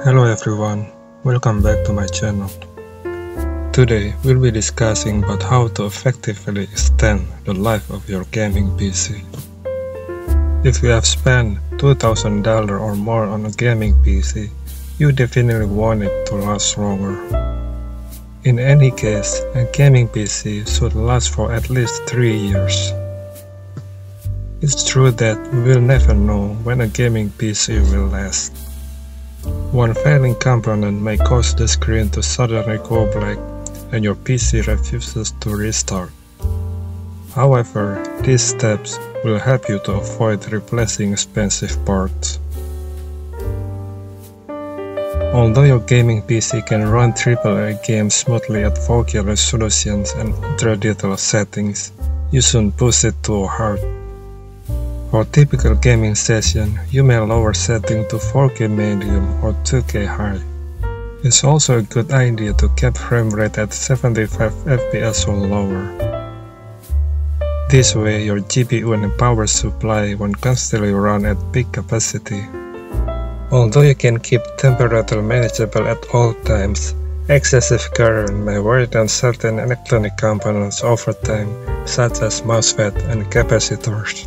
Hello everyone, welcome back to my channel. Today we'll be discussing about how to effectively extend the life of your gaming PC. If you have spent $2,000 or more on a gaming PC, you definitely want it to last longer. In any case, a gaming PC should last for at least 3 years. It's true that we will never know when a gaming PC will last. One failing component may cause the screen to suddenly go black and your PC refuses to restart. However, these steps will help you to avoid replacing expensive parts. Although your gaming PC can run AAA games smoothly at 4K resolutions and ultra-detailed settings, you shouldn't push it too hard. For a typical gaming session, you may lower setting to 4K medium or 2K high. It's also a good idea to keep frame rate at 75 FPS or lower. This way your GPU and power supply won't constantly run at peak capacity. Although you can keep temperature manageable at all times, excessive current may wear down certain electronic components over time, such as MOSFET and capacitors.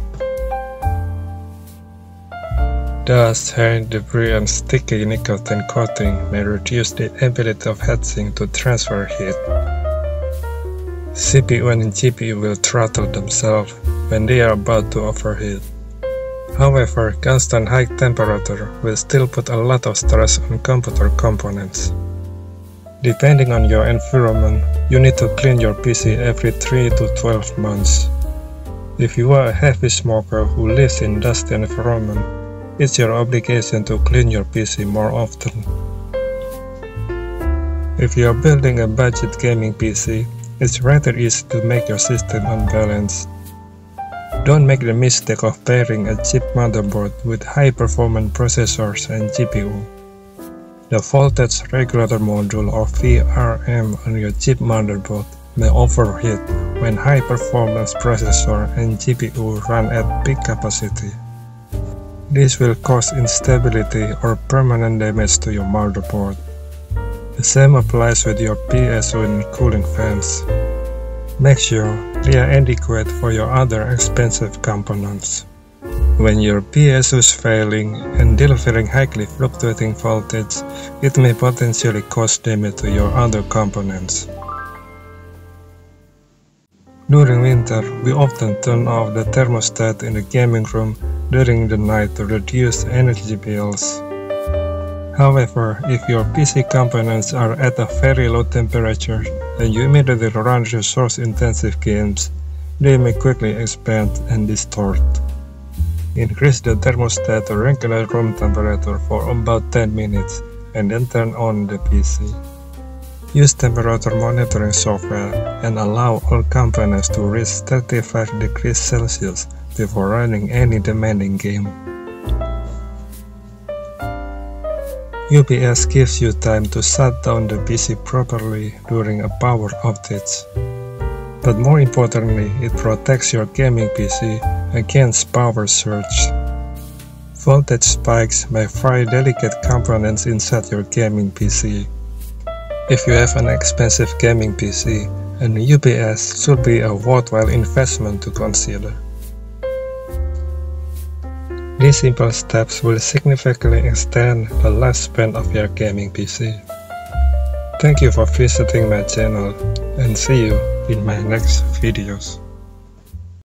Dust, hair, debris, and sticky nicotine coating may reduce the ability of heatsink to transfer heat. CPU and GPU will throttle themselves when they are about to overheat. However, constant high temperature will still put a lot of stress on computer components. Depending on your environment, you need to clean your PC every 3 to 12 months. If you are a heavy smoker who lives in dusty environment, it's your obligation to clean your PC more often. If you are building a budget gaming PC, it's rather easy to make your system unbalanced. Don't make the mistake of pairing a cheap motherboard with high-performance processors and GPU. The voltage regulator module or VRM on your cheap motherboard may overheat when high-performance processor and GPU run at peak capacity. This will cause instability or permanent damage to your motherboard. The same applies with your PSU and cooling fans. Make sure they are adequate for your other expensive components. When your PSU is failing and delivering highly fluctuating voltage, it may potentially cause damage to your other components. During winter, we often turn off the thermostat in the gaming room during the night to reduce energy bills. However, if your PC components are at a very low temperature and you immediately run resource-intensive games, they may quickly expand and distort. Increase the thermostat to regular room temperature for about 10 minutes and then turn on the PC. Use temperature monitoring software and allow all components to reach 35 degrees Celsius before running any demanding game. UPS gives you time to shut down the PC properly during a power outage. But more importantly, it protects your gaming PC against power surge. Voltage spikes may fry delicate components inside your gaming PC. If you have an expensive gaming PC, an UPS should be a worthwhile investment to consider. These simple steps will significantly extend the lifespan of your gaming PC. Thank you for visiting my channel and see you in my next videos.